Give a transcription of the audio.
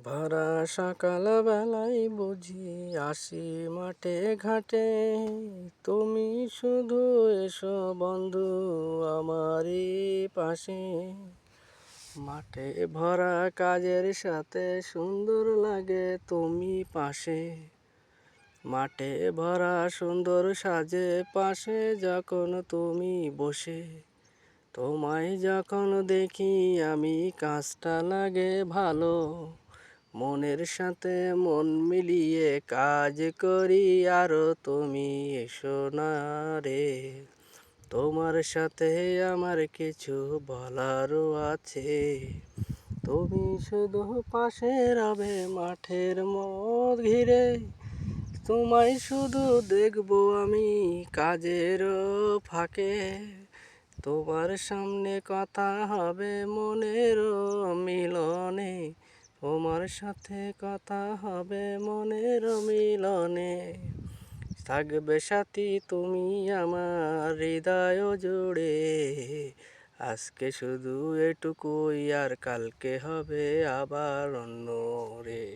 ভরা সকালবেলায় বুঝি আসি মাঠে ঘাটে, তুমি শুধু এসো বন্ধু আমারই পাশে। মাঠে ভরা কাজের সাথে সুন্দর লাগে তুমি পাশে। মাঠে ভরা সুন্দর সাজে পাশে যখন তুমি বসে। তোমায় যখন দেখি আমি কাজটা লাগে ভালো, মনের সাথে মন মিলিয়ে কাজ করি আরো তুমি এসো না রে। তোমার সাথে আমার কিছু বলারও আছে, তুমি শুধু পাশে রবে মাঠের মত ঘিরে। তোমায় শুধু দেখবো আমি কাজের ফাঁকে, তোমার সামনে কথা হবে মনের মিলনে। তোমার সাথে কথা হবে মনের মিলনে। থাকবে সাথী তুমি আমার হৃদয় জুড়ে, আজকে শুধু এটুকুই আর কালকে হবে আবার অন্য রে।